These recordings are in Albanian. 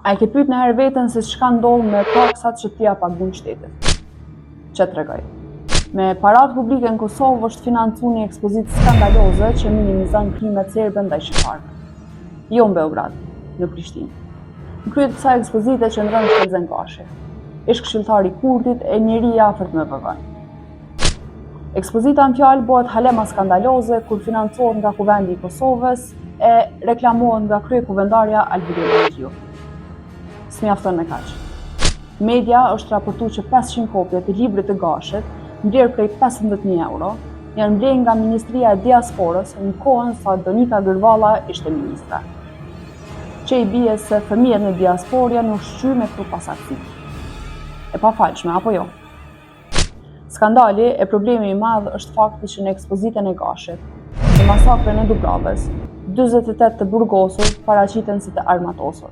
A e ke pyet në herë veten se çka ndodh me taksat që ti ja pagun shtetit? Që tregoj. Me paratë publike në Kosovë është financu një ekspozitë skandaloze që minimizon krimet serbe ndaj shqiptarëve. Jo në Beograd, në Prishtinë. Në krye të kësaj ekspozite qëndron Shkelzen Gashi, ish këshilltar i Kurtit e njeri i afërt me VV-n. Ekspozita në fjalë bëhet halema skandaloze kur financohet nga Kuvendi i Kosovës e reklamohet nga kryekuvendarja Albina Xhaxhiu. S'mjafton me kaq. Media është raportuar që 500 kopje të librit të Gashit, mbledh prej 15.000 euro, janë mbledhur nga Ministria e Diasporës në kohën sa Donika Gërvalla ishte ministre. Që i bie se fëmijët në diasporë janë ushqyer me këto pasaktësi. E pafalshme apo jo? Skandali e problemi i madh është fakti që në ekspozitën e Gashit, në masakrën e Dubravës, 48 të burgosur paraqiten si të armatosur,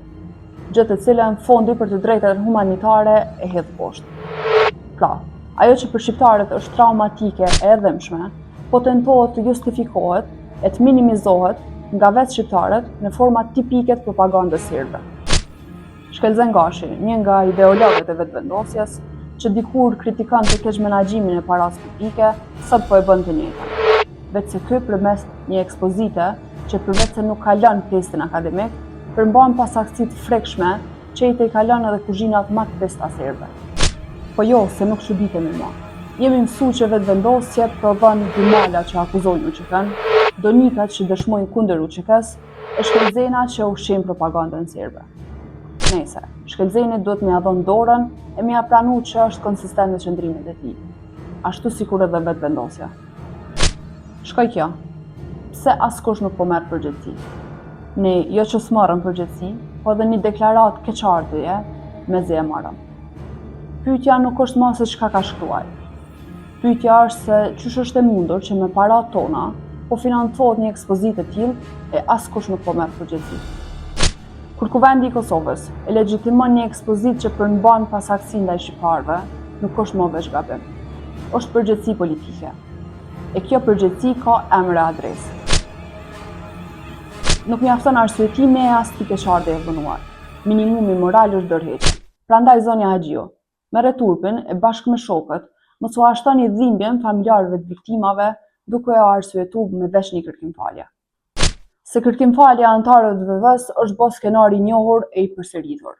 gjë të cilën Fondi për të drejtat humanitare e hedh poshtë. Pra, ajo që për shqiptarët është traumatike e dëmshme, po tentohet të justifikohet e të minimizohet nga vetë shqiptarët në forma tipike të propagandës serbe. Shkelzen Gashi, një nga ideologët e vetëvendosjes, që dikur kritikante keq menaxhimin e parave publike, sot po e bën të njëjtën. Vetë se ky përmes një ekspozite që përveç se nuk ka lënë testin akademik, përmban pasaktësi të frekshme që i të kalon edhe kuzhinat më të pesta serbe. Po jo, se nuk çuditemi më. Jemi mësuar që vetëvendosjet prodhon dymala që akuzojnë UÇK-n, donikat që dëshmojnë kundër UÇK-s, e shkelzenat që ushqejnë propagandën serbe. Nëse, Shkelzeni duhet me ia dhënë dorën e me ia pranu që është konsistent me qëndrimet e tij. Ashtu sikur edhe vetëvendosja. Shkoj kjo. Pse askush nuk po merr përgjegjësi? Ne jo që s'marrëm përgjegjësi, po edhe një deklaratë keqardhjeje me e marrëm. Pyetja nuk është më se çka ka shkruar. Pyetja është se ç'është është e mundur që me paratë tona po financohet një ekspozitë e tillë e askush nuk po merr përgjegjësi. Kur Kuvendi i Kosovës e legjitimon një ekspozitë që përmban pasaktësi ndaj shqiptarëve, nuk është më veç gabim. Është përgjegjësi politike. E kjo përgjegjësi ka emër e adresë. Nuk mjafton arsyetimi e as ti keqardhje e vënuar. Minimumi moral është dorëheqje. Prandaj zonja Xhaxhiu, merre turpin e bashkë me shokët, mos u ashtoni dhimbjen familjarëve të viktimave duke u arsyetuar me veç një kërkimfalje. Se kërkimfalja antarëve të VV-s është bo skenari i njohur e i përsëritur.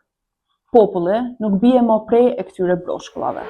Populli nuk bie më prej e këtyre bloshkullave.